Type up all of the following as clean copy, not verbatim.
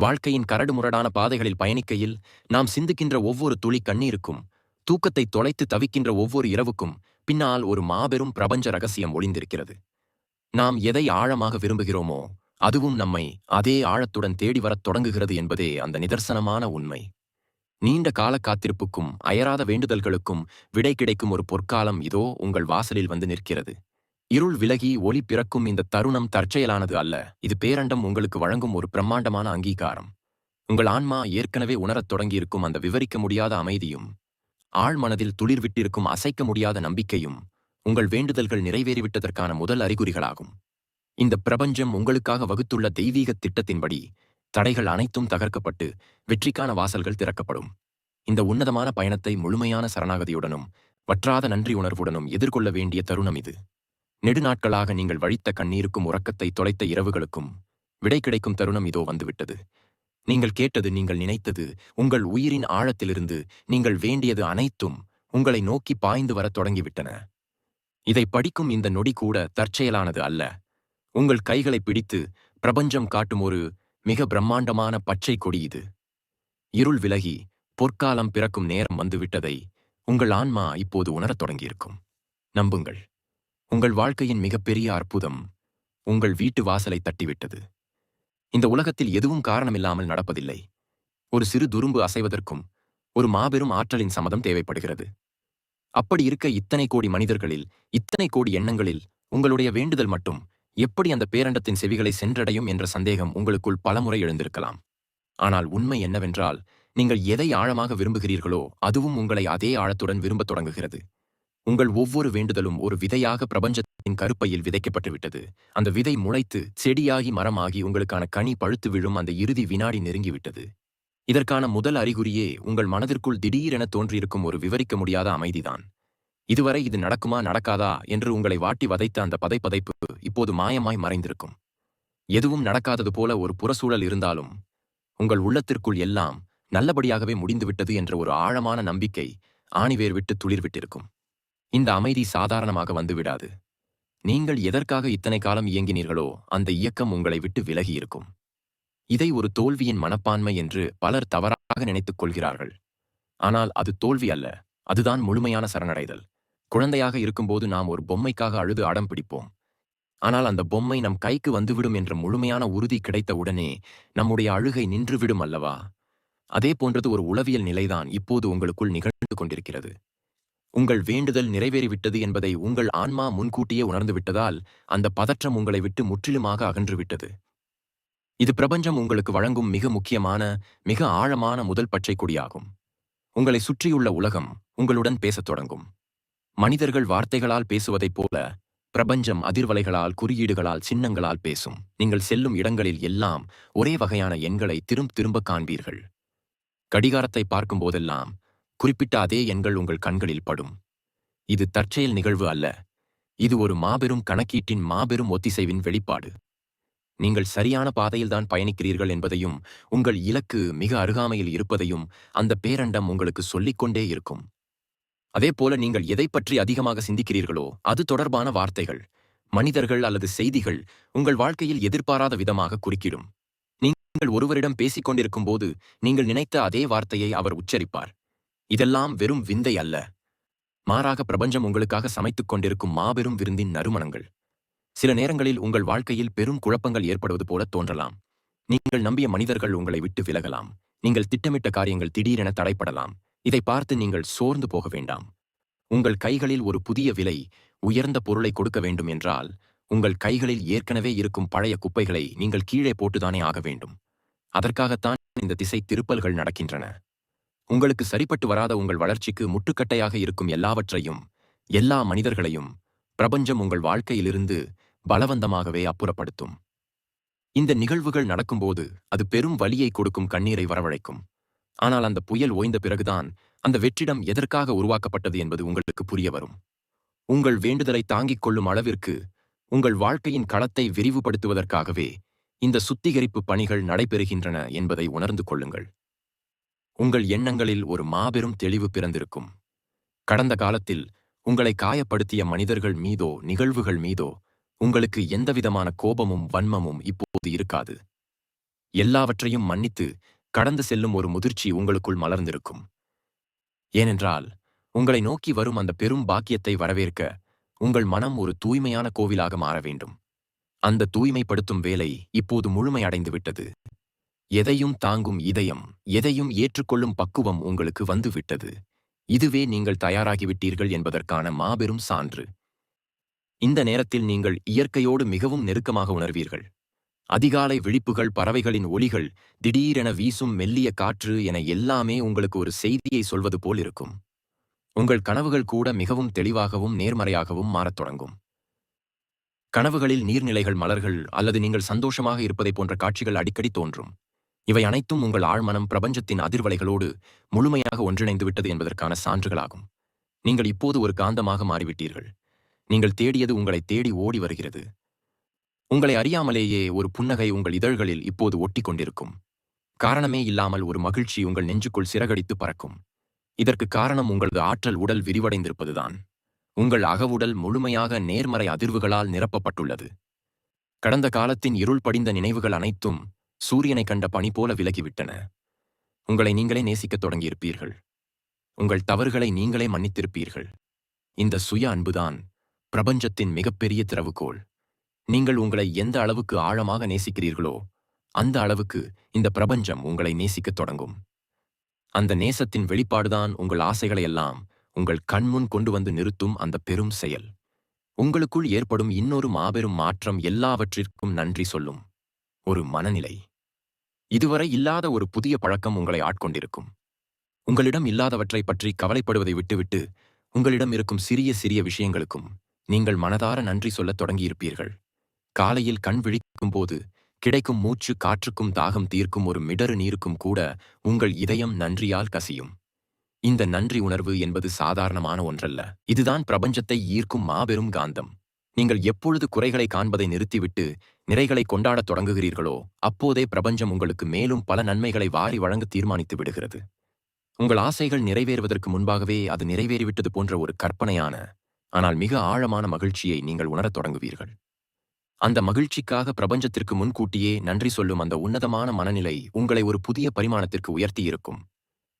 வாழ்க்கையின் கரடுமுரடான பாதைகளில் பயணிக்கையில் நாம் சிந்துகின்ற ஒவ்வொரு துளி கண்ணீருக்கும், தூக்கத்தை தொலைத்து தவிக்கின்ற ஒவ்வொரு இரவுக்கும் பின்னால் ஒரு மாபெரும் பிரபஞ்ச ரகசியம் ஒளிந்திருக்கிறது. நாம் எதை ஆழமாக விரும்புகிறோமோ அதுவும் நம்மை அதே ஆழத்துடன் தேடி வரத் தொடங்குகிறது என்பதே அந்த நிதர்சனமான உண்மை. நீண்ட கால காத்திருப்புக்கும் அயராத வேண்டுதல்களுக்கும் விடை கிடைக்கும் ஒரு பொற்காலம் இதோ உங்கள் வாசலில் வந்து நிற்கிறது. இருள் விலகி ஒளி பிறக்கும் இந்த தருணம் தற்செயலானது அல்ல. இது பேரண்டம் உங்களுக்கு வழங்கும் ஒரு பிரம்மாண்டமான அங்கீகாரம். உங்கள் ஆன்மா ஏற்கனவே உணரத் தொடங்கியிருக்கும் அந்த விவரிக்க முடியாத அமைதியும், ஆழ்மனதில் துளிர்விட்டிருக்கும் அசைக்க முடியாத நம்பிக்கையும் உங்கள் வேண்டுதல்கள் நிறைவேறிவிட்டதற்கான முதல் அறிகுறிகளாகும். இந்த பிரபஞ்சம் உங்களுக்காக வகுத்துள்ள தெய்வீக திட்டத்தின்படி தடைகள் அனைத்தும் தகர்க்கப்பட்டு வெற்றிக்கான வாசல்கள் திறக்கப்படும். இந்த உன்னதமான பயணத்தை முழுமையான சரணாகதியுடனும் வற்றாத நன்றி உணர்வுடனும் எதிர்கொள்ள வேண்டிய தருணம் இது. நெடுநாட்களாக நீங்கள் வழித்த கண்ணீருக்கும் உறக்கத்தை தொலைத்த இரவுகளுக்கும் விடை கிடைக்கும் தருணம் இதோ வந்துவிட்டது. நீங்கள் கேட்டது, நீங்கள் நினைத்தது, உங்கள் உயிரின் ஆழத்திலிருந்து நீங்கள் வேண்டியது அனைத்தும் உங்களை நோக்கி பாய்ந்து வரத் தொடங்கிவிட்டன. இதை படிக்கும் இந்த நொடி கூட தற்செயலானது அல்ல. உங்கள் கைகளை பிடித்து பிரபஞ்சம் காட்டும் ஒரு மிக பிரம்மாண்டமான பச்சை கொடி இது. இருள் விலகி பொற்காலம் பிறக்கும் நேரம் வந்துவிட்டதை உங்கள் ஆன்மா இப்போது உணரத் தொடங்கியிருக்கும். நம்புங்கள், உங்கள் வாழ்க்கையின் மிகப்பெரிய அற்புதம் உங்கள் வீட்டு வாசலை தட்டிவிட்டது. இந்த உலகத்தில் எதுவும் காரணமில்லாமல் நடப்பதில்லை. ஒரு சிறு துரும்பு அசைவதற்கும் ஒரு மாபெரும் ஆற்றலின் சம்மதம் தேவைப்படுகிறது. அப்படி இருக்க இத்தனை கோடி மனிதர்களில், இத்தனை கோடி எண்ணங்களில் உங்களுடைய வேண்டுதல் மட்டும் எப்படி அந்த பேரண்டத்தின் செவிகளை சென்றடையும் என்ற சந்தேகம் உங்களுக்குள் பலமுறை எழுந்திருக்கலாம். ஆனால் உண்மை என்னவென்றால், நீங்கள் எதை ஆழமாக விரும்புகிறீர்களோ அதுவும் உங்களை அதே ஆழத்துடன் விரும்பத் தொடங்குகிறது. உங்கள் ஒவ்வொரு வேண்டுதலும் ஒரு விதையாக பிரபஞ்சத்தின் கருப்பையில் விதைக்கப்பட்டுவிட்டது. அந்த விதை முளைத்து செடியாகி மரமாகி உங்களுக்கான கனி பழுத்து விழும் அந்த இறுதி வினாடி நெருங்கிவிட்டது. இதற்கான முதல் அறிகுறியே உங்கள் மனதிற்குள் திடீரென தோன்றியிருக்கும் ஒரு விவரிக்க முடியாத அமைதிதான். இதுவரை இது நடக்குமா நடக்காதா என்று உங்களை வாட்டி வதைத்த அந்த பதைப்பதைப்பு இப்போது மாயமாய் மறைந்திருக்கும். எதுவும் நடக்காதது போல ஒரு புறச்சூழல் இருந்தாலும் உங்கள் உள்ளத்திற்குள் எல்லாம் நல்லபடியாகவே முடிந்துவிட்டது என்ற ஒரு ஆழமான நம்பிக்கை ஆணிவேர் விட்டு துளிர்விட்டிருக்கும். இந்த அமைதி சாதாரணமாக வந்துவிடாது. நீங்கள் எதற்காக இத்தனை காலம் இயங்கினீர்களோ அந்த இயக்கம் உங்களை விட்டு விலகியிருக்கும். இதை ஒரு தோல்வியின் மனப்பான்மை என்று பலர் தவறாக நினைத்துக் கொள்கிறார்கள். ஆனால் அது தோல்வி அல்ல, அதுதான் முழுமையான சரணடைதல். குழந்தையாக இருக்கும்போது நாம் ஒரு பொம்மைக்காக அழுது அடம் பிடிப்போம். ஆனால் அந்த பொம்மை நம் கைக்கு வந்துவிடும் என்ற முழுமையான உறுதி கிடைத்த உடனே நம்முடைய அழுகை நின்றுவிடும் அல்லவா? அதே போன்றது ஒரு உளவியல் நிலைதான் இப்போது உங்களுக்குள் நிகழ்ந்து கொண்டிருக்கிறது. உங்கள் வேண்டுதல் நிறைவேறிவிட்டது என்பதை உங்கள் ஆன்மா முன்கூட்டியே உணர்ந்துவிட்டதால் அந்த பதற்றம் உங்களை விட்டு முற்றிலுமாக அகன்றுவிட்டது. இது பிரபஞ்சம் உங்களுக்கு வழங்கும் மிக முக்கியமான, மிக ஆழமான முதல் பச்சை கொடியாகும். உங்களை சுற்றியுள்ள உலகம் உங்களுடன் பேசத் தொடங்கும். மனிதர்கள் வார்த்தைகளால் பேசுவதைப் போல பிரபஞ்சம் அதிர்வலைகளால், குறியீடுகளால், சின்னங்களால் பேசும். நீங்கள் செல்லும் இடங்களில் எல்லாம் ஒரே வகையான எண்களை திரும்ப காண்பீர்கள். கடிகாரத்தை பார்க்கும் போதெல்லாம் குறிப்பிட்ட அதே எண்கள் உங்கள் கண்களில் படும். இது தற்செயல் நிகழ்வு அல்ல. இது ஒரு மாபெரும் கணக்கீட்டின் மாபெரும் ஒத்திசைவின் வெளிப்பாடு. நீங்கள் சரியான பாதையில்தான் பயணிக்கிறீர்கள் என்பதையும் உங்கள் இலக்கு மிக அருகாமையில் இருப்பதையும் அந்த பேரண்டம் உங்களுக்கு சொல்லிக்கொண்டே இருக்கும். அதேபோல நீங்கள் எதை பற்றி அதிகமாக சிந்திக்கிறீர்களோ அது தொடர்பான வார்த்தைகள், மனிதர்கள் அல்லது செய்திகள் உங்கள் வாழ்க்கையில் எதிர்பாராத விதமாக குறுக்கிடும். நீங்கள் ஒருவரிடம் பேசிக் கொண்டிருக்கும் போது நீங்கள் நினைத்த அதே வார்த்தையை அவர் உச்சரிப்பார். இதெல்லாம் வெறும் விந்தை அல்ல, மாறாக பிரபஞ்சம் உங்களுக்காக சமைத்துக் கொண்டிருக்கும் மாபெரும் விருந்தின் நறுமணங்கள். சில நேரங்களில் உங்கள் வாழ்க்கையில் பெரும் குழப்பங்கள் ஏற்படுவது போல தோன்றலாம். நீங்கள் நம்பிய மனிதர்கள் உங்களை விட்டு விலகலாம். நீங்கள் திட்டமிட்ட காரியங்கள் திடீரென தடைப்படலாம். இதை பார்த்து நீங்கள் சோர்ந்து போக வேண்டாம். உங்கள் கைகளில் ஒரு புதிய விலை உயர்ந்த பொருளை கொடுக்க வேண்டும் என்றால் உங்கள் கைகளில் ஏற்கனவே இருக்கும் பழைய குப்பைகளை நீங்கள் கீழே போட்டுதானே ஆக வேண்டும். அதற்காகத்தான் இந்த திசை திருப்பல்கள் நடக்கின்றன. உங்களுக்கு சரிப்பட்டு வராத உங்கள் வளர்ச்சிக்கு முட்டுக்கட்டையாக இருக்கும் எல்லாவற்றையும், எல்லா மனிதர்களையும் பிரபஞ்சம் உங்கள் வாழ்க்கையிலிருந்து பலவந்தமாகவே அப்புறப்படுத்தும். இந்த நிகழ்வுகள் நடக்கும்போது அது பெரும் வலியை கொடுக்கும், கண்ணீரை வரவழைக்கும். ஆனால் அந்த புயல் ஓய்ந்த பிறகுதான் அந்த வெற்றிடம் எதற்காக உருவாக்கப்பட்டது என்பது உங்களுக்கு புரிய வரும். உங்கள் வேண்டுதலை தாங்கிக் கொள்ளும் அளவிற்கு உங்கள் வாழ்க்கையின் களத்தை விரிவுபடுத்துவதற்காகவே இந்த சுத்திகரிப்பு பணிகள் நடைபெறுகின்றன என்பதை உணர்ந்து கொள்ளுங்கள். உங்கள் எண்ணங்களில் ஒரு மாபெரும் தெளிவு பிறந்திருக்கும். கடந்த காலத்தில் உங்களை காயப்படுத்திய மனிதர்கள் மீதோ நிகழ்வுகள் மீதோ உங்களுக்கு எந்தவிதமான கோபமும் வன்மமும் இப்போது இருக்காது. எல்லாவற்றையும் மன்னித்து கடந்து செல்லும் ஒரு முதிர்ச்சி உங்களுக்குள் மலர்ந்திருக்கும். ஏனென்றால் உங்களை நோக்கி வரும் அந்த பெரும் பாக்கியத்தை வரவேற்க உங்கள் மனம் ஒரு தூய்மையான கோவிலாக மாற வேண்டும். அந்த தூய்மைப்படுத்தும் வேலை இப்போது முழுமையடைந்து விட்டது. எதையும் தாங்கும் இதயம், எதையும் ஏற்றுக்கொள்ளும் பக்குவம் உங்களுக்கு வந்துவிட்டது. இதுவே நீங்கள் தயாராகிவிட்டீர்கள் என்பதற்கான மாபெரும் சான்று. இந்த நேரத்தில் நீங்கள் இயற்கையோடு மிகவும் நெருக்கமாக உணர்வீர்கள். அதிகாலை விழிப்புகள், பறவைகளின் ஒலிகள், திடீரென வீசும் மெல்லிய காற்று என எல்லாமே உங்களுக்கு ஒரு செய்தியை சொல்வது போல் இருக்கும். உங்கள் கனவுகள் கூட மிகவும் தெளிவாகவும் நேர்மறையாகவும் மாறத் தொடங்கும். கனவுகளில் நீர்நிலைகள், மலர்கள் அல்லது நீங்கள் சந்தோஷமாக இருப்பதைப் போன்ற காட்சிகள் அடிக்கடி தோன்றும். இவை அனைத்தும் உங்கள் ஆழ்மனம் பிரபஞ்சத்தின் அதிர்வலைகளோடு முழுமையாக ஒன்றிணைந்து விட்டது என்பதற்கான சான்றுகளாகும். நீங்கள் இப்போது ஒரு காந்தமாக மாறிவிட்டீர்கள். நீங்கள் தேடியது உங்களை தேடி ஓடி வருகிறது. உங்களை அறியாமலேயே ஒரு புன்னகை உங்கள் இதழ்களில் இப்போது ஒட்டி கொண்டிருக்கும். காரணமே இல்லாமல் ஒரு மகிழ்ச்சி உங்கள் நெஞ்சுக்குள் சிறகடித்து பறக்கும். இதற்கு காரணம் உங்களது ஆற்றல் உடல் விரிவடைந்திருப்பதுதான். உங்கள் அகவுடல் முழுமையாக நேர்மறை அதிர்வுகளால் நிரப்பப்பட்டுள்ளது. கடந்த காலத்தின் இருள் படிந்த நினைவுகள் அனைத்தும் சூரியனை கண்ட பனி போல விலகிவிட்டன. உங்களை நீங்களே நேசிக்கத் தொடங்கியிருப்பீர்கள். உங்கள் தவறுகளை நீங்களே மன்னித்திருப்பீர்கள். இந்த சுய அன்புதான் பிரபஞ்சத்தின் மிகப்பெரிய திறவுகோல். நீங்கள் உங்களை எந்த அளவுக்கு ஆழமாக நேசிக்கிறீர்களோ அந்த அளவுக்கு இந்த பிரபஞ்சம் உங்களை நேசிக்கத் தொடங்கும். அந்த நேசத்தின் வெளிப்பாடுதான் உங்கள் ஆசைகளையெல்லாம் உங்கள் கண்முன் கொண்டு வந்து நிறுத்தும் அந்த பெரும் செயல். உங்களுக்குள் ஏற்படும் இன்னொரு மாபெரும் மாற்றம் எல்லாவற்றிற்கும் நன்றி சொல்லும் ஒரு மனநிலை. இதுவரை இல்லாத ஒரு புதிய பழக்கம் உங்களை ஆட்கொண்டிருக்கும். உங்களிடம் இல்லாதவற்றை பற்றி கவலைப்படுவதை விட்டுவிட்டு உங்களிடம் இருக்கும் சிறிய சிறிய விஷயங்களுக்கும் நீங்கள் மனதார நன்றி சொல்லத் தொடங்கியிருப்பீர்கள். காலையில் கண் விழிக்கும் போது கிடைக்கும் மூச்சு காற்றுக்கும் தாகம் தீர்க்கும் ஒரு மிடறு நீருக்கும் கூட உங்கள் இதயம் நன்றியால் கசியும். இந்த நன்றி உணர்வு என்பது சாதாரணமான ஒன்றல்ல. இதுதான் பிரபஞ்சத்தை ஈர்க்கும் மாபெரும் காந்தம். நீங்கள் எப்பொழுது குறைகளை காண்பதை நிறுத்திவிட்டு நிறைகளை கொண்டாடத் தொடங்குகிறீர்களோ அப்போதே பிரபஞ்சம் உங்களுக்கு மேலும் பல நன்மைகளை வாரி வழங்க தீர்மானித்து விடுகிறது. உங்கள் ஆசைகள் நிறைவேறுவதற்கு முன்பாகவே அது நிறைவேறிவிட்டது போன்ற ஒரு கற்பனையான ஆனால் மிக ஆழமான மகிழ்ச்சியை நீங்கள் உணரத் தொடங்குவீர்கள். அந்த மகிழ்ச்சிக்காக பிரபஞ்சத்திற்கு முன்கூட்டியே நன்றி சொல்லும் அந்த உன்னதமான மனநிலை உங்களை ஒரு புதிய பரிமாணத்திற்கு உயர்த்தியிருக்கும்.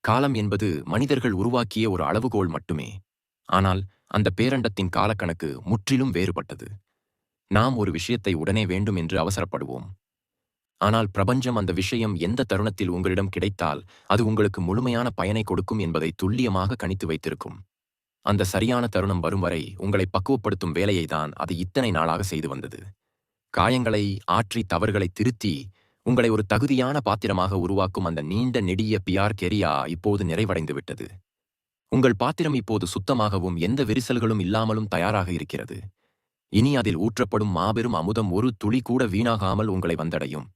காலம் என்பது மனிதர்கள் உருவாக்கிய ஒரு அளவுகோல் மட்டுமே. ஆனால் அந்த பேரண்டத்தின் காலக்கணக்கு முற்றிலும் வேறுபட்டது. நாம் ஒரு விஷயத்தை உடனே வேண்டும் என்று அவசரப்படுவோம். ஆனால் பிரபஞ்சம் அந்த விஷயம் எந்த தருணத்தில் உங்களிடம் கிடைத்தால் அது உங்களுக்கு முழுமையான பயனை கொடுக்கும் என்பதை துல்லியமாக கணித்து வைத்திருக்கும். அந்த சரியான தருணம் வரும் வரை உங்களை பக்குவப்படுத்தும் வேலையை தான் அது இத்தனை நாளாக செய்து வந்தது. காயங்களை ஆற்றி தவறுகளை திருத்தி உங்களை ஒரு தகுதியான பாத்திரமாக உருவாக்கும் அந்த நீண்ட நெடிய பியார் கெரியா இப்போது நிறைவடைந்து விட்டது. உங்கள் பாத்திரம் இப்போது சுத்தமாகவும் எந்த விரிசல்களும் இல்லாமலும் தயாராக இருக்கிறது. இனி அதில் ஊற்றப்படும் மாபெரும் அமுதம் ஒரு துளி கூட வீணாகாமல் உங்களை வந்தடையும்.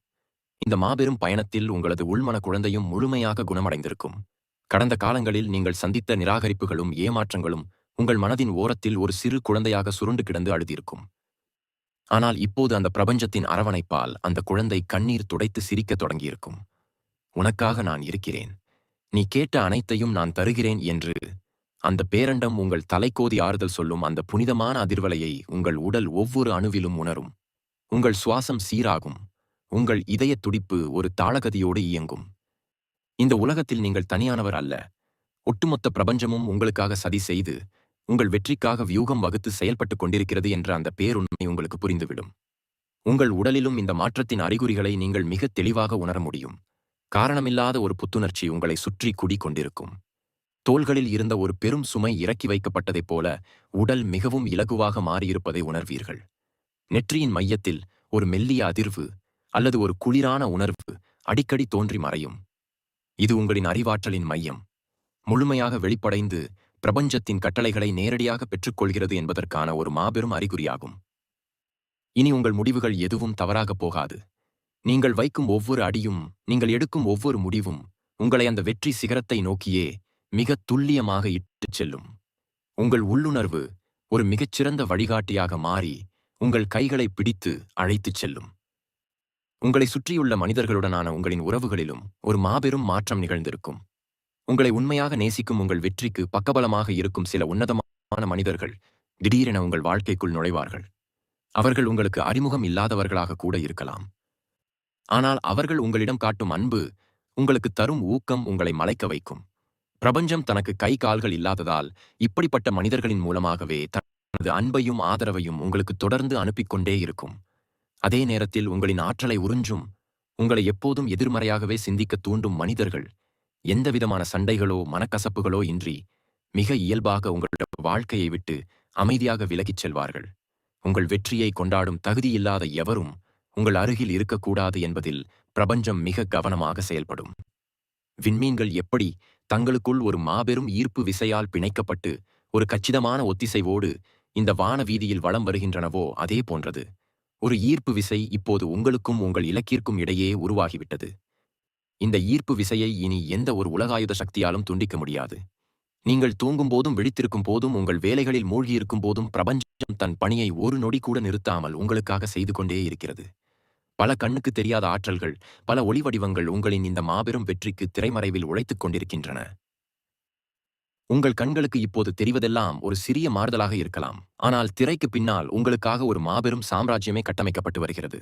இந்த மாபெரும் பயணத்தில் உங்களது உள்மன குழந்தையும் முழுமையாக குணமடைந்திருக்கும். கடந்த காலங்களில் நீங்கள் சந்தித்த நிராகரிப்புகளும் ஏமாற்றங்களும் உங்கள் மனதின் ஓரத்தில் ஒரு சிறு குழந்தையாக சுருண்டு கிடந்து அழுதிருக்கும். ஆனால் இப்போது அந்த பிரபஞ்சத்தின் அரவணைப்பால் அந்த குழந்தை கண்ணீர் துடைத்து சிரிக்கத் தொடங்கியிருக்கும். உனக்காக நான் இருக்கிறேன், நீ கேட்ட அனைத்தையும் நான் தருகிறேன் என்று அந்த பேரண்டம் உங்கள் தலைக்கோதி ஆறுதல் சொல்லும் அந்த புனிதமான அதிர்வலையை உங்கள் உடல் ஒவ்வொரு அணுவிலும் உணரும். உங்கள் சுவாசம் சீராகும். உங்கள் இதய துடிப்பு ஒரு தாளகதியோடு இயங்கும். இந்த உலகத்தில் நீங்கள் தனியானவர் அல்ல. ஒட்டுமொத்த பிரபஞ்சமும் உங்களுக்காக சதி செய்து உங்கள் வெற்றிக்காக வியூகம் வகுத்து செயல்பட்டுக் கொண்டிருக்கிறது என்ற அந்த பேருண்மை உங்களுக்கு புரிந்துவிடும். உங்கள் உடலிலும் இந்த மாற்றத்தின் அறிகுறிகளை நீங்கள் மிக தெளிவாக உணர முடியும். காரணமில்லாத ஒரு புத்துணர்ச்சி உங்களை சுற்றி குடிக்கொண்டிருக்கும். தோள்களில் இருந்த ஒரு பெரும் சுமை இறக்கி வைக்கப்பட்டதைப் போல உடல் மிகவும் இலகுவாக மாறியிருப்பதை உணர்வீர்கள். நெற்றியின் மையத்தில் ஒரு மெல்லிய அதிர்வு அல்லது ஒரு குளிரான உணர்வு அடிக்கடி தோன்றி மறையும். இது உங்களின் அறிவாற்றலின் மையம் முழுமையாக வெளிப்படைந்து பிரபஞ்சத்தின் கட்டளைகளை நேரடியாக பெற்றுக்கொள்கிறது என்பதற்கான ஒரு மாபெரும் அறிகுறியாகும். இனி உங்கள் முடிவுகள் எதுவும் தவறாகப் போகாது. நீங்கள் வைக்கும் ஒவ்வொரு அடியும், நீங்கள் எடுக்கும் ஒவ்வொரு முடிவும் உங்களை அந்த வெற்றி சிகரத்தை நோக்கியே மிக துல்லியமாக இட்டுச் செல்லும். உங்கள் உள்ளுணர்வு ஒரு மிகச்சிறந்த வழிகாட்டியாக மாறி உங்கள் கைகளை பிடித்து அழைத்துச் செல்லும். உங்களை சுற்றியுள்ள மனிதர்களுடனான உங்களின் உறவுகளிலும் ஒரு மாபெரும் மாற்றம் நிகழ்ந்திருக்கும். உங்களை உண்மையாக நேசிக்கும் உங்கள் வெற்றிக்கு பக்கபலமாக இருக்கும் சில உன்னதமான மனிதர்கள் திடீரென உங்கள் வாழ்க்கைக்குள் நுழைவார்கள். அவர்கள் உங்களுக்கு அறிமுகம் இல்லாதவர்களாக கூட இருக்கலாம். ஆனால் அவர்கள் உங்களிடம் காட்டும் அன்பு, உங்களுக்கு தரும் ஊக்கம் உங்களை மலைக்க வைக்கும். பிரபஞ்சம் தனக்கு கை கால்கள் இல்லாததால் இப்படிப்பட்ட மனிதர்களின் மூலமாகவே தனது அன்பையும் ஆதரவையும் உங்களுக்கு தொடர்ந்து அனுப்பிக் கொண்டே இருக்கும். அதே நேரத்தில் உங்களின் ஆற்றலை உறிஞ்சும், உங்களை எப்போதும் எதிர்மறையாகவே சிந்திக்க தூண்டும் மனிதர்கள் எந்தவிதமான சண்டைகளோ மனக்கசப்புகளோ இன்றி மிக இயல்பாக உங்களுடைய வாழ்க்கையை விட்டு அமைதியாக விலகிச் செல்வார்கள். உங்கள் வெற்றியை கொண்டாடும் தகுதியில்லாத எவரும் உங்கள் அருகில் இருக்கக்கூடாது என்பதில் பிரபஞ்சம் மிக கவனமாக செயல்படும். விண்மீன்கள் எப்படி தங்களுக்குள் ஒரு மாபெரும் ஈர்ப்பு விசையால் பிணைக்கப்பட்டு ஒரு கச்சிதமான ஒத்திசைவோடு இந்த வான வீதியில் வலம் வருகின்றனவோ அதே போன்றது ஒரு ஈர்ப்பு விசை இப்போது உங்களுக்கும் உங்கள் இலக்கிற்கும் இடையே உருவாகிவிட்டது. இந்த ஈர்ப்பு விசையை இனி எந்த ஒரு உலகாயுத சக்தியாலும் துண்டிக்க முடியாது. நீங்கள் தூங்கும் போதும் விழித்திருக்கும் போதும் உங்கள் வேலைகளில் மூழ்கியிருக்கும் போதும் பிரபஞ்சம் தன் பணியை ஒரு நொடி கூட நிறுத்தாமல் உங்களுக்காக செய்து கொண்டே இருக்கிறது. பல கண்ணுக்கு தெரியாத ஆற்றல்கள், பல ஒளிவடிவங்கள் உங்களின் இந்த மாபெரும் வெற்றிக்கு திரைமறைவில் உழைத்துக் கொண்டிருக்கின்றன. உங்கள் கண்களுக்கு இப்போது தெரிவதெல்லாம் ஒரு சிறிய மாறுதலாக இருக்கலாம், ஆனால் திரைக்கு பின்னால் உங்களுக்காக ஒரு மாபெரும் சாம்ராஜ்யமே கட்டமைக்கப்பட்டு வருகிறது.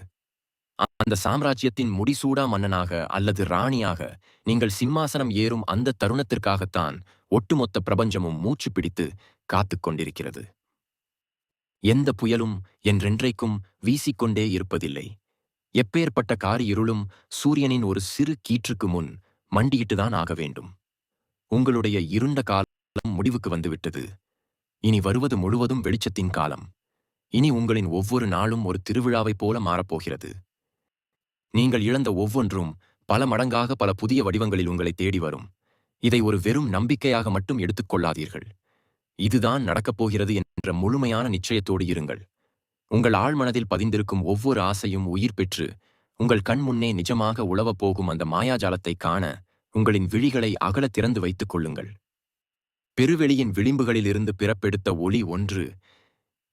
அந்த சாம்ராஜ்யத்தின் முடிசூடா மன்னனாக அல்லது ராணியாக நீங்கள் சிம்மாசனம் ஏறும் அந்த தருணத்திற்காகத்தான் ஒட்டுமொத்த பிரபஞ்சமும் மூச்சு பிடித்து காத்துக் கொண்டிருக்கிறது. எந்த புயலும் என்றென்றைக்கும் வீசிக்கொண்டே இருப்பதில்லை. எப்பேற்பட்ட காரிருளும் சூரியனின் ஒரு சிறு கீற்றுக்கு முன் மண்டியிட்டுதான் ஆக வேண்டும். உங்களுடைய இருண்ட காலம் முடிவுக்கு வந்துவிட்டது. இனி வருவது முழுவதும் வெளிச்சத்தின் காலம். இனி உங்களின் ஒவ்வொரு நாளும் ஒரு திருவிழாவைப் போல மாறப்போகிறது. நீங்கள் இழந்த ஒவ்வொன்றும் பல மடங்காக பல புதிய வடிவங்களில் உங்களை தேடி வரும். இதை ஒரு வெறும் நம்பிக்கையாக மட்டும் எடுத்துக்கொள்ளாதீர்கள். இதுதான் நடக்கப் போகிறது என்ற முழுமையான நிச்சயத்தோடு இருங்கள். உங்கள் ஆழ்மனதில் பதிந்திருக்கும் ஒவ்வொரு ஆசையும் உயிர் பெற்று உங்கள் கண் முன்னே நிஜமாக உலவப் போகும் அந்த மாயாஜாலத்தை காண உங்களின் விழிகளை அகல திறந்து வைத்துக் கொள்ளுங்கள். பெருவெளியின் விளிம்புகளிலிருந்து பிறப்பெடுத்த ஒளி ஒன்று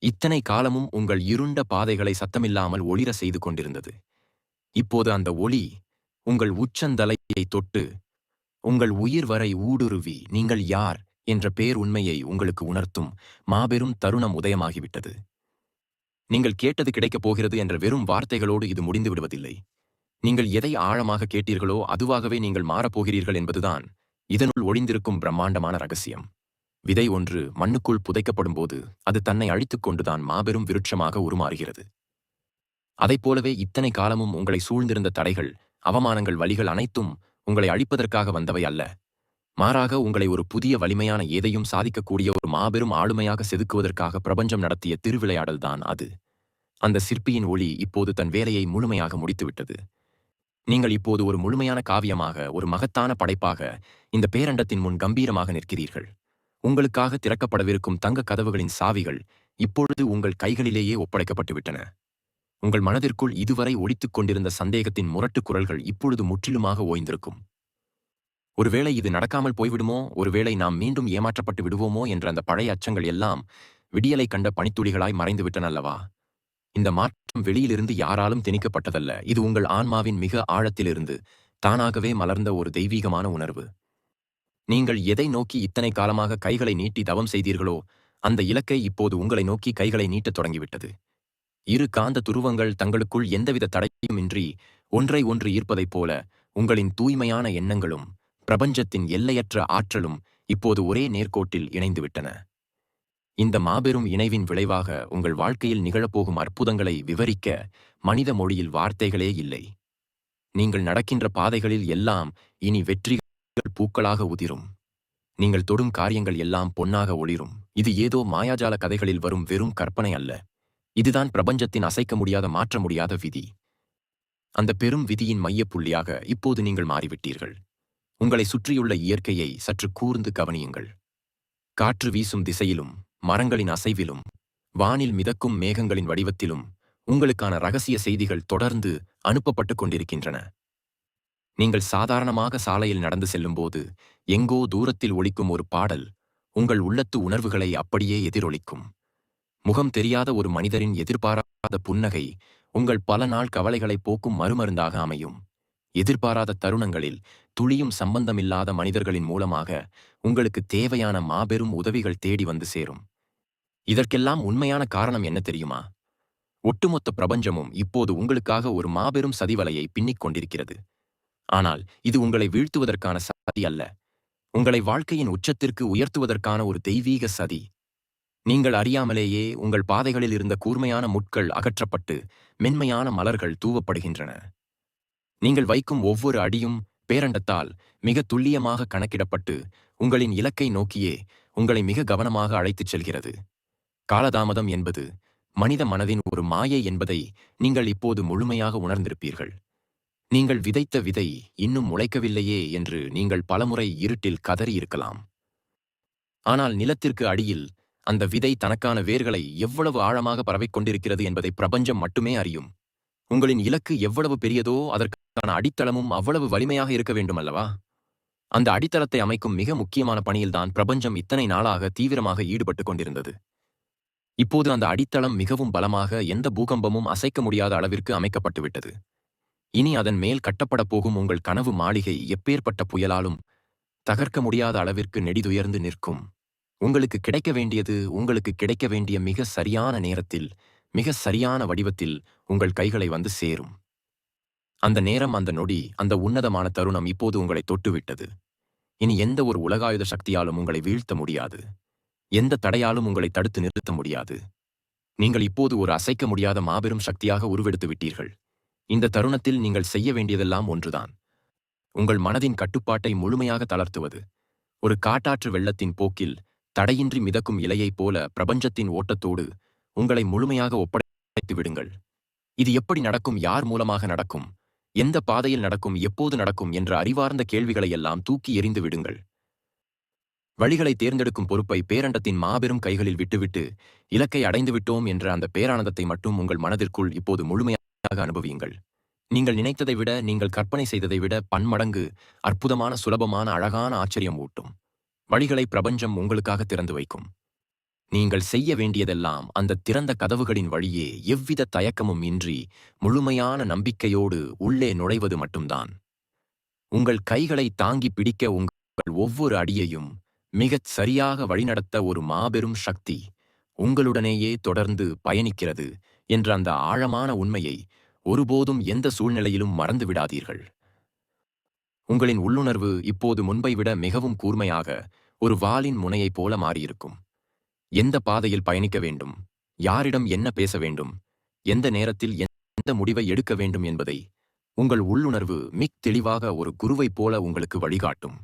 இத்தனை காலமும் உங்கள் இருண்ட பாதைகளை சத்தமில்லாமல் ஒளிர செய்து கொண்டிருந்தது. இப்போது அந்த ஒளி உங்கள் உச்சந்தலையை தொட்டு உங்கள் உயிர் வரை ஊடுருவி நீங்கள் யார் என்ற பேருண்மையை உங்களுக்கு உணர்த்தும் மாபெரும் தருணம் உதயமாகிவிட்டது. நீங்கள் கேட்டது கிடைக்கப் போகிறது என்ற வெறும் வார்த்தைகளோடு இது முடிந்து விடுவதில்லை. நீங்கள் எதை ஆழமாக கேட்டீர்களோ அதுவாகவே நீங்கள் மாறப்போகிறீர்கள் என்பதுதான் இதனுள் ஒளிந்திருக்கும் பிரம்மாண்டமான ரகசியம். விதை ஒன்று மண்ணுக்குள் புதைக்கப்படும்போது அது தன்னை அழித்துக் கொண்டுதான் மாபெரும் விருட்சமாக உருமாறுகிறது. அதைப்போலவே இத்தனை காலமும் உங்களை சூழ்ந்திருந்த தடைகள், அவமானங்கள், வலிகள் அனைத்தும் உங்களை அழிப்பதற்காக வந்தவை அல்ல. மாறாக உங்களை ஒரு புதிய வலிமையான ஏதையும் சாதிக்கக்கூடிய ஒரு மாபெரும் ஆளுமையாக செதுக்குவதற்காக பிரபஞ்சம் நடத்திய திருவிளையாடல்தான் அது. அந்த சிற்பியின் ஒளி இப்போது தன் வேலையை முழுமையாக முடித்துவிட்டது. நீங்கள் இப்போது ஒரு முழுமையான காவியமாக, ஒரு மகத்தான படைப்பாக இந்த பேரண்டத்தின் முன் கம்பீரமாக நிற்கிறீர்கள். உங்களுக்காக திறக்கப்படவிருக்கும் தங்க கதவுகளின் சாவிகள் இப்பொழுது உங்கள் கைகளிலேயே ஒப்படைக்கப்பட்டுவிட்டன. உங்கள் மனதிற்குள் இதுவரை ஒலித்துக் கொண்டிருந்த சந்தேகத்தின் முரட்டு குரல்கள் இப்பொழுது முற்றிலுமாக ஓய்ந்திருக்கும். ஒருவேளை இது நடக்காமல் போய்விடுமோ, ஒருவேளை நாம் மீண்டும் ஏமாற்றப்பட்டு விடுவோமோ என்ற அந்த பழைய அச்சங்கள் எல்லாம் விடியலை கண்ட பனித்துளிகளாய் மறைந்துவிட்டன அல்லவா? இந்த மாற்றம் வெளியிலிருந்து யாராலும் திணிக்கப்பட்டதல்ல. இது உங்கள் ஆன்மாவின் மிக ஆழத்திலிருந்து தானாகவே மலர்ந்த ஒரு தெய்வீகமான உணர்வு. நீங்கள் எதை நோக்கி இத்தனை காலமாக கைகளை நீட்டி தவம் செய்தீர்களோ அந்த இலக்கை இப்போது உங்களை நோக்கி கைகளை நீட்டத் தொடங்கிவிட்டது. இரு காந்த துருவங்கள் தங்களுக்குள் எந்தவித தடையுமின்றி ஒன்றை ஒன்று ஈர்ப்பதைப் போல உங்களின் தூய்மையான எண்ணங்களும் பிரபஞ்சத்தின் எல்லையற்ற ஆற்றலும் இப்போது ஒரே நேர்கோட்டில் இணைந்துவிட்டன. இந்த மாபெரும் இணைவின் விளைவாக உங்கள் வாழ்க்கையில் நிகழப்போகும் அற்புதங்களை விவரிக்க மனித மொழியில் வார்த்தைகளே இல்லை. நீங்கள் நடக்கின்ற பாதைகளில் எல்லாம் இனி வெற்றிகள் பூக்களாக உதிரும். நீங்கள் தொடும் காரியங்கள் எல்லாம் பொன்னாக ஒளிரும். இது ஏதோ மாயாஜால கதைகளில் வரும் வெறும் கற்பனை அல்ல. இதுதான் பிரபஞ்சத்தின் அசைக்க முடியாத, மாற்ற முடியாத விதி. அந்த பெரும் விதியின் மையப்புள்ளியாக இப்போது நீங்கள் மாறிவிட்டீர்கள். உங்களை சுற்றியுள்ள இயற்கையை சற்று கூர்ந்து கவனியுங்கள். காற்று வீசும் திசையிலும், மரங்களின் அசைவிலும், வானில் மிதக்கும் மேகங்களின் வடிவத்திலும் உங்களுக்கான ரகசிய செய்திகள் தொடர்ந்து அனுப்பப்பட்டுக் கொண்டிருக்கின்றன. நீங்கள் சாதாரணமாக சாலையில் நடந்து செல்லும்போது எங்கோ தூரத்தில் ஒலிக்கும் ஒரு பாடல் உங்கள் உள்ளத்து உணர்வுகளை அப்படியே எதிரொலிக்கும். முகம் தெரியாத ஒரு மனிதரின் எதிர்பாராத புன்னகை உங்கள் பல நாள் கவலைகளை போக்கும் மறுமருந்தாக அமையும். எதிர்பாராத தருணங்களில் துளியும் சம்பந்தமில்லாத மனிதர்களின் மூலமாக உங்களுக்கு தேவையான மாபெரும் உதவிகள் தேடி வந்து சேரும். இதற்கெல்லாம் உண்மையான காரணம் என்ன தெரியுமா? ஒட்டுமொத்த பிரபஞ்சமும் இப்போது உங்களுக்காக ஒரு மாபெரும் சதிவலையை பின்னிக் கொண்டிருக்கிறது. ஆனால் இது உங்களை வீழ்த்துவதற்கான சதி அல்ல. உங்களை வாழ்க்கையின் உச்சத்திற்கு உயர்த்துவதற்கான ஒரு தெய்வீக சதி. நீங்கள் அறியாமலேயே உங்கள் பாதைகளில் இருந்த கூர்மையான முட்கள் அகற்றப்பட்டு மென்மையான மலர்கள் தூவப்படுகின்றன. நீங்கள் வைக்கும் ஒவ்வொரு அடியும் பேரண்டத்தால் மிக துல்லியமாக கணக்கிடப்பட்டு உங்களின் இலக்கை நோக்கியே உங்களை மிக கவனமாக அழைத்துச் செல்கிறது. காலதாமதம் என்பது மனித மனதின் ஒரு மாயை என்பதை நீங்கள் இப்போது முழுமையாக உணர்ந்திருப்பீர்கள். நீங்கள் விதைத்த விதை இன்னும் முளைக்கவில்லையே என்று நீங்கள் பலமுறை இருட்டில் கதறியிருக்கலாம். ஆனால் நிலத்திற்கு அடியில் அந்த விதை தனக்கான வேர்களை எவ்வளவு ஆழமாக பரவிக் கொண்டிருக்கிறது என்பதை பிரபஞ்சம் மட்டுமே அறியும். உங்களின் இலக்கு எவ்வளவு பெரியதோ அதற்கான அடித்தளமும் அவ்வளவு வலிமையாக இருக்க வேண்டும் அல்லவா? அந்த அடித்தளத்தை அமைக்கும் மிக முக்கியமான பணியில்தான் பிரபஞ்சம் இத்தனை நாளாக தீவிரமாக ஈடுபட்டுக் கொண்டிருந்தது. இப்போது அந்த அடித்தளம் மிகவும் பலமாக எந்த பூகம்பமும் அசைக்க முடியாத அளவிற்கு அமைக்கப்பட்டுவிட்டது. இனி அதன் மேல் கட்டப்படப் போகும் உங்கள் கனவு மாளிகை எப்பேற்பட்ட புயலாலும் தகர்க்க முடியாத அளவிற்கு நெடிதுயர்ந்து நிற்கும். உங்களுக்கு கிடைக்க வேண்டியது உங்களுக்கு கிடைக்க வேண்டிய மிக சரியான நேரத்தில், மிக சரியான வடிவத்தில் உங்கள் கைகளை வந்து சேரும். அந்த நேரம், அந்த நொடி, அந்த உன்னதமான தருணம் இப்போது உங்களை தொட்டுவிட்டது. இனி எந்த ஒரு உலகாயுத சக்தியாலும் உங்களை வீழ்த்த முடியாது. எந்த தடையாலும் உங்களை தடுத்து நிறுத்த முடியாது. நீங்கள் இப்போது ஒரு அசைக்க முடியாத மாபெரும் சக்தியாக உருவெடுத்து விட்டீர்கள். இந்த தருணத்தில் நீங்கள் செய்ய வேண்டியதெல்லாம் ஒன்றுதான். உங்கள் மனதின் கட்டுப்பாட்டை முழுமையாக தளர்த்துவது. ஒரு காட்டாற்று வெள்ளத்தின் போக்கில் தடையின்றி மிதக்கும் இலையைப் போல பிரபஞ்சத்தின் ஓட்டத்தோடு உங்களை முழுமையாக ஒப்படைத்து விடுங்கள். இது எப்படி நடக்கும், யார் மூலமாக நடக்கும், எந்த பாதையில் நடக்கும், எப்போது நடக்கும் என்ற அறிவார்ந்த கேள்விகளையெல்லாம் தூக்கி எறிந்து விடுங்கள். வழிகளை தேர்ந்தெடுக்கும் பொறுப்பை பேரண்டத்தின் மாபெரும் கைகளில் விட்டுவிட்டு இலக்கை அடைந்துவிட்டோம் என்ற அந்த பேரானந்தத்தை மட்டும் உங்கள் மனதிற்குள் இப்போது முழுமையாக அனுபவியுங்கள். நீங்கள் நினைத்ததை விட, நீங்கள் கற்பனை செய்ததை விட பன்மடங்கு அற்புதமான, சுலபமான, அழகான, ஆச்சரியம் ஊட்டும் வழிகளை பிரபஞ்சம் உங்களுக்காக திறந்து வைக்கும். நீங்கள் செய்ய வேண்டியதெல்லாம் அந்த திறந்த கதவுகளின் வழியே எவ்வித தயக்கமும் இன்றி முழுமையான நம்பிக்கையோடு உள்ளே நுழைவது மட்டும்தான். உங்கள் கைகளை தாங்கி பிடிக்க, உங்கள் ஒவ்வொரு அடியையும் மிகச் சரியாக வழிநடத்த ஒரு மாபெரும் சக்தி உங்களுடனேயே தொடர்ந்து பயணிக்கிறது என்ற அந்த ஆழமான உண்மையை ஒருபோதும் எந்த சூழ்நிலையிலும் மறந்து விடாதீர்கள். உங்களின் உள்ளுணர்வு இப்போது முன்பை விட மிகவும் கூர்மையாக ஒரு வாளின் முனையைப் போல மாறியிருக்கும். எந்த பாதையில் பயணிக்க வேண்டும், யாரிடம் என்ன பேச வேண்டும், எந்த நேரத்தில் எந்த முடிவை எடுக்க வேண்டும் என்பதை உங்கள் உள்ளுணர்வு மிக் தெளிவாக ஒரு குருவைப் போல உங்களுக்கு வழிகாட்டும்.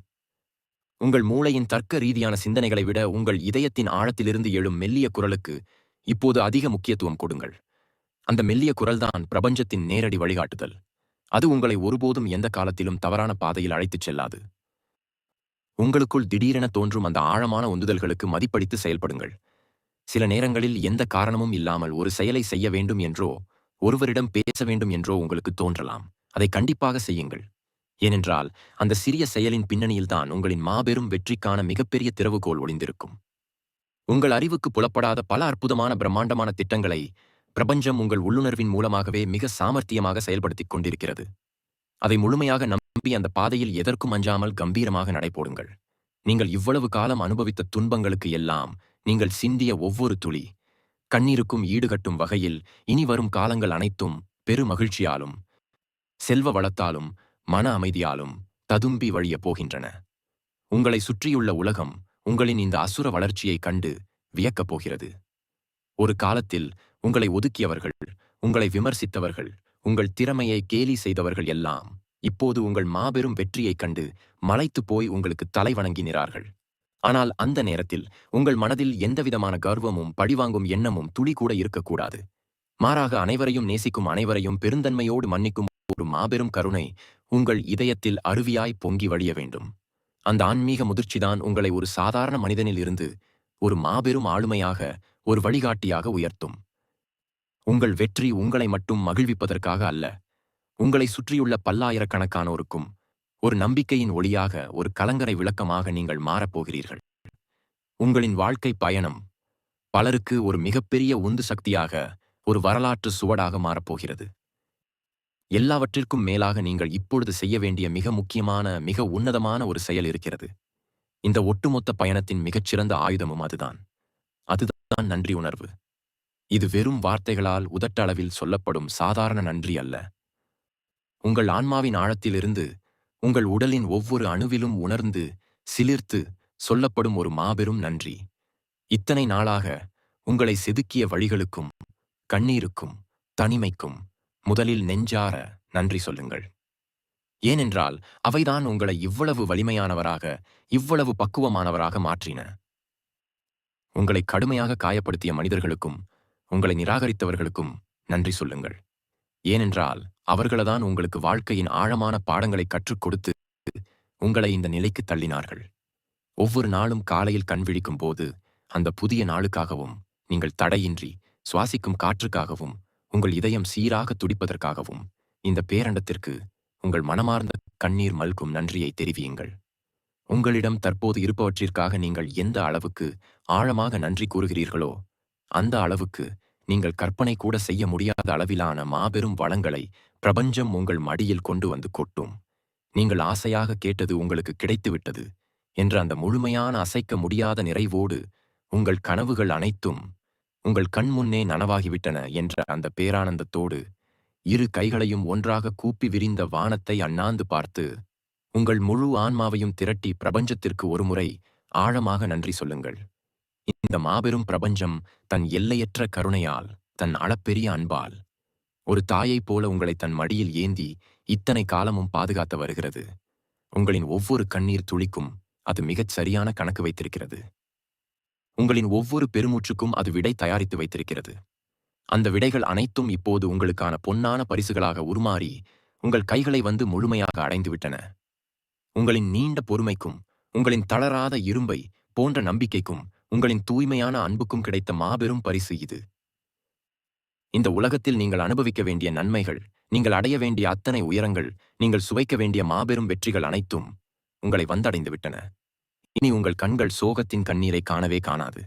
உங்கள் மூளையின் தர்க்க ரீதியான சிந்தனைகளை விட உங்கள் இதயத்தின் ஆழத்திலிருந்து எழும் மெல்லிய குரலுக்கு இப்போது அதிக முக்கியத்துவம் கொடுங்கள். அந்த மெல்லிய குரல்தான் பிரபஞ்சத்தின் நேரடி வழிகாட்டுதல். அது உங்களை ஒருபோதும் எந்த காலத்திலும் தவறான பாதையில் அழைத்துச் செல்லாது. உங்களுக்குள் திடீரென தோன்றும் அந்த ஆழமான உந்துதல்களுக்கு மதிப்பளித்து செயல்படுங்கள். சில நேரங்களில் எந்த காரணமும் இல்லாமல் ஒரு செயலை செய்ய வேண்டும் என்றோ, ஒருவரிடம் பேச வேண்டும் என்றோ உங்களுக்கு தோன்றலாம். அதை கண்டிப்பாக செய்யுங்கள். ஏனென்றால் அந்த சிறிய செயலின் பின்னணியில்தான் உங்களின் மாபெரும் வெற்றிக்கான மிகப்பெரிய திறவுகோல் ஒளிந்திருக்கும். உங்கள் அறிவுக்கு புலப்படாத பல அற்புதமான பிரம்மாண்டமான திட்டங்களை பிரபஞ்சம் உங்கள் உள்ளுணர்வின் மூலமாகவே மிக சாமர்த்தியமாக செயல்படுத்திக் கொண்டிருக்கிறது. அதை முழுமையாக நம்பி அந்த பாதையில் எதற்கும் அஞ்சாமல் கம்பீரமாக நடைபோடுங்கள். நீங்கள் இவ்வளவு காலம் அனுபவித்த துன்பங்களுக்கு எல்லாம் நீங்கள் சிந்திய ஒவ்வொரு துளி கண்ணீருக்கும் ஈடுகட்டும் வகையில் இனி வரும் காலங்கள் அனைத்தும் பெரு மகிழ்ச்சியாலும் செல்வ வளத்தாலும் மன அமைதியாலும் ததும்பி வழியப் போகின்றன. உங்களை சுற்றியுள்ள உலகம் உங்களின் இந்த அசுர வளர்ச்சியைக் கண்டு வியக்கப் போகிறது. ஒரு காலத்தில் உங்களை ஒதுக்கியவர்கள், உங்களை விமர்சித்தவர்கள், உங்கள் திறமையை கேலி செய்தவர்கள் எல்லாம் இப்போது உங்கள் மாபெரும் வெற்றியைக் கண்டு மலைத்துப் போய் உங்களுக்கு தலை வணங்கினார்கள். ஆனால் அந்த நேரத்தில் உங்கள் மனதில் எந்தவிதமான கர்வமும் பழிவாங்கும் எண்ணமும் துளி கூட இருக்கக்கூடாது. மாறாக அனைவரையும் நேசிக்கும், அனைவரையும் பெருந்தன்மையோடு மன்னிக்கும் ஒரு மாபெரும் கருணை உங்கள் இதயத்தில் அருவியாய் பொங்கி வழிய வேண்டும். அந்த ஆன்மீக முதிர்ச்சிதான் உங்களை ஒரு சாதாரண மனிதனில் இருந்து ஒரு மாபெரும் ஆளுமையாக, ஒரு வழிகாட்டியாக உயர்த்தும். உங்கள் வெற்றி உங்களை மட்டும் மகிழ்விப்பதற்காக அல்ல, உங்களை சுற்றியுள்ள பல்லாயிரக்கணக்கானோருக்கும் ஒரு நம்பிக்கையின் ஒளியாக, ஒரு கலங்கரை விளக்கமாக நீங்கள் மாறப்போகிறீர்கள். உங்களின் வாழ்க்கை பயணம் பலருக்கு ஒரு மிகப்பெரிய உந்து சக்தியாக, ஒரு வரலாற்று சுவடாக மாறப்போகிறது. எல்லாவற்றிற்கும் மேலாக நீங்கள் இப்பொழுது செய்ய வேண்டிய மிக முக்கியமான, மிக உன்னதமான ஒரு செயல் இருக்கிறது. இந்த ஒட்டுமொத்த பயணத்தின் மிகச்சிறந்த ஆயுதமும் அதுதான். அதுதான் நன்றி உணர்வு. இது வெறும் வார்த்தைகளால் உதட்டளவில் சொல்லப்படும் சாதாரண நன்றி அல்ல. உங்கள் ஆன்மாவின் ஆழத்திலிருந்து, உங்கள் உடலின் ஒவ்வொரு அணுவிலும் உணர்ந்து, சிலிர்த்து சொல்லப்படும் ஒரு மாபெரும் நன்றி. இத்தனை நாளாக உங்களை செதுக்கிய வழிகளுக்கும், கண்ணீருக்கும், தனிமைக்கும் முதலில் நெஞ்சார நன்றி சொல்லுங்கள். ஏனென்றால் அவைதான் உங்களை இவ்வளவு வலிமையானவராக, இவ்வளவு பக்குவமானவராக மாற்றின. உங்களை கடுமையாக காயப்படுத்திய மனிதர்களுக்கும், உங்களை நிராகரித்தவர்களுக்கும் நன்றி சொல்லுங்கள். ஏனென்றால் அவர்களதான் உங்களுக்கு வாழ்க்கையின் ஆழமான பாடங்களை கற்றுக் கொடுத்து உங்களை இந்த நிலைக்கு தள்ளினார்கள். ஒவ்வொரு நாளும் காலையில் கண் விழிக்கும் போது அந்த புதிய நாளுக்காகவும், நீங்கள் தடையின்றி சுவாசிக்கும் காற்றுக்காகவும், உங்கள் இதயம் சீராக துடிப்பதற்காகவும், இந்த பேரண்டத்திற்கு உங்கள் மனமார்ந்த கண்ணீர் மல்கும் நன்றியை தெரிவியுங்கள். உங்களிடம் தற்போது இருப்பவற்றிற்காக நீங்கள் எந்த அளவுக்கு ஆழமாக நன்றி கூறுகிறீர்களோ, அந்த அளவுக்கு நீங்கள் கற்பனை கூட செய்ய முடியாத அளவிலான மாபெரும் வளங்களை பிரபஞ்சம் உங்கள் மடியில் கொண்டு வந்து கொட்டும். நீங்கள் ஆசையாக கேட்டது உங்களுக்கு கிடைத்துவிட்டது என்ற அந்த முழுமையான அசைக்க முடியாத நிறைவோடு, உங்கள் கனவுகள் அனைத்தும் உங்கள் கண் முன்னே நனவாகிவிட்டன என்ற அந்த பேரானந்தத்தோடு, இரு கைகளையும் ஒன்றாக கூப்பி விரிந்த வானத்தை அண்ணாந்து பார்த்து, உங்கள் முழு ஆன்மாவையும் திரட்டி பிரபஞ்சத்திற்கு ஒருமுறை ஆழமாக நன்றி சொல்லுங்கள். இந்த மாபெரும் பிரபஞ்சம் தன் எல்லையற்ற கருணையால், தன் அளப்பெரிய அன்பால், ஒரு தாயைப் போல உங்களை தன் மடியில் ஏந்தி இத்தனை காலமும் பாதுகாத்து வருகிறது. உங்களின் ஒவ்வொரு கண்ணீர் துளிக்கும் அது மிகச் சரியான கணக்கு வைத்திருக்கிறது. உங்களின் ஒவ்வொரு பெருமூச்சுக்கும் அது விடை தயாரித்து வைத்திருக்கிறது. அந்த விடைகள் அனைத்தும் இப்போது உங்களுக்கான பொன்னான பரிசுகளாக உருமாறி உங்கள் கைகளை வந்து முழுமையாக அடைந்துவிட்டன. உங்களின் நீண்ட பொறுமைக்கும், உங்களின் தளராத இரும்பை போன்ற நம்பிக்கைக்கும், உங்களின் தூய்மையான அன்புக்கும் கிடைத்த மாபெரும் பரிசு இது. இந்த உலகத்தில் நீங்கள் அனுபவிக்க வேண்டிய நன்மைகள், நீங்கள் அடைய வேண்டிய அத்தனை உயரங்கள், நீங்கள் சுவைக்க வேண்டிய மாபெரும் வெற்றிகள் அனைத்தும் உங்களை வந்தடைந்துவிட்டன. இனி உங்கள் கண்கள் சோகத்தின் கண்ணீரை காணவே காணாது.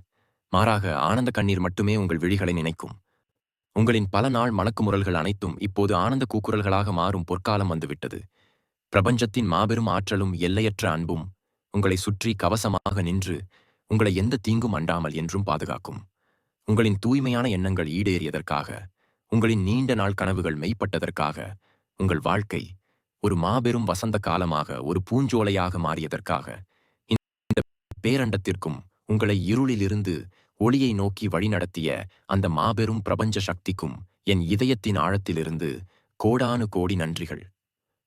மாறாக ஆனந்த கண்ணீர் மட்டுமே உங்கள் விழிகளை நினைக்கும். உங்களின் பல நாள் மணக்குமுறல்கள் அனைத்தும் இப்போது ஆனந்த கூக்குரல்களாக மாறும் பொற்காலம் வந்துவிட்டது. பிரபஞ்சத்தின் மாபெரும் ஆற்றலும் எல்லையற்ற அன்பும் உங்களை சுற்றி கவசமாக நின்று உங்களை எந்த தீங்கும் அண்டாமல் என்றும் பாதுகாக்கும். உங்களின் தூய்மையான எண்ணங்கள் ஈடேறியதற்காக, உங்களின் நீண்ட நாள் கனவுகள் மெய்ப்பட்டதற்காக, உங்கள் வாழ்க்கை ஒரு மாபெரும் வசந்த காலமாக, ஒரு பூஞ்சோலையாக மாறியதற்காக, இந்த பேரண்டத்திற்கும் உங்களை இருளிலிருந்து ஒளியை நோக்கி வழிநடத்திய அந்த மாபெரும் பிரபஞ்ச சக்திக்கும் என் இதயத்தின் ஆழத்திலிருந்து கோடானு கோடி நன்றிகள்.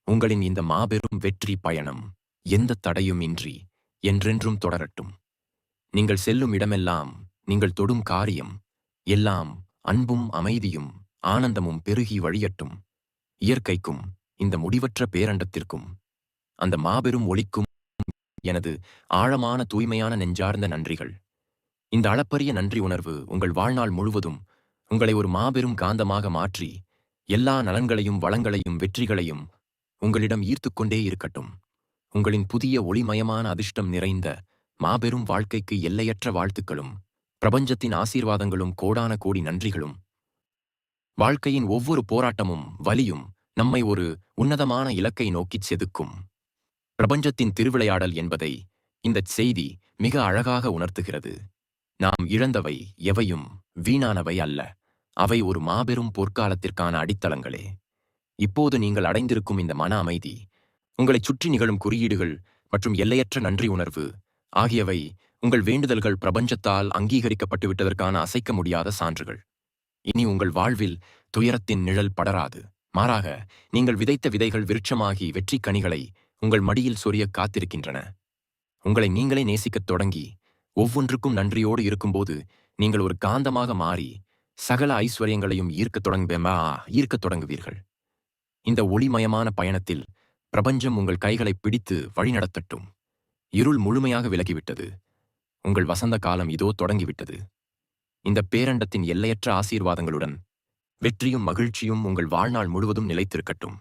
உங்களின் இந்த மாபெரும் வெற்றி பயணம் எந்த தடையும் இன்றி என்றென்றும் தொடரட்டும். நீங்கள் செல்லும் இடமெல்லாம், நீங்கள் தொடும் காரியம் எல்லாம் அன்பும் அமைதியும் ஆனந்தமும் பெருகி வழியட்டும். இயற்கைக்கும், இந்த முடிவற்ற பேரண்டத்திற்கும், அந்த மாபெரும் ஒளிக்கும் எனது ஆழமான தூய்மையான நெஞ்சார்ந்த நன்றிகள். இந்த அளப்பரிய நன்றி உணர்வு உங்கள் வாழ்நாள் முழுவதும் உங்களை ஒரு மாபெரும் காந்தமாக மாற்றி எல்லா நலன்களையும், வளங்களையும், வெற்றிகளையும் உங்களிடம் ஈர்த்துக்கொண்டே இருக்கட்டும். உங்களின் புதிய ஒளிமயமான அதிர்ஷ்டம் நிறைந்த மாபெரும் வாழ்க்கைக்கு எல்லையற்ற வாழ்த்துக்களும், பிரபஞ்சத்தின் ஆசீர்வாதங்களும், கோடான கோடி நன்றிகளும். வாழ்க்கையின் ஒவ்வொரு போராட்டமும், வலியும் நம்மை ஒரு உன்னதமான இலக்கை நோக்கிச் செதுக்கும். பிரபஞ்சத்தின் திருவிளையாடல் என்பதை இந்தச் செய்தி மிக அழகாக உணர்த்துகிறது. நாம் இழந்தவை எவையும் வீணானவை அல்ல. அவை ஒரு மாபெரும் பொற்காலத்திற்கான அடித்தளங்களே. இப்போது நீங்கள் அடைந்திருக்கும் இந்த மன அமைதி, உங்களைச் சுற்றி நிகழும் குறியீடுகள் மற்றும் எல்லையற்ற நன்றி உணர்வு ஆகியவை உங்கள் வேண்டுதல்கள் பிரபஞ்சத்தால் அங்கீகரிக்கப்பட்டு விட்டதற்கான அசைக்க முடியாத சான்றுகள். இனி உங்கள் வாழ்வில் துயரத்தின் நிழல் படராது. மாறாக, நீங்கள் விதைத்த விதைகள் விருட்சமாகி வெற்றி கனிகளை உங்கள் மடியில் சொரிய காத்திருக்கின்றன. உங்களை நீங்களே நேசிக்கத் தொடங்கி ஒவ்வொன்றுக்கும் நன்றியோடு இருக்கும்போது நீங்கள் ஒரு காந்தமாக மாறி சகல ஐஸ்வர்யங்களையும் ஈர்க்கத் தொடங்குவீர்கள். இந்த ஒளிமயமான பயணத்தில் பிரபஞ்சம் உங்கள் கைகளை பிடித்து வழிநடத்தட்டும். இருள் முழுமையாக விலகிவிட்டது. உங்கள் வசந்த காலம் இதோ தொடங்கிவிட்டது. இந்த பேரண்டத்தின் எல்லையற்ற ஆசீர்வாதங்களுடன் வெற்றியும் மகிழ்ச்சியும் உங்கள் வாழ்நாள் முழுவதும் நிலைத்திருக்கட்டும்.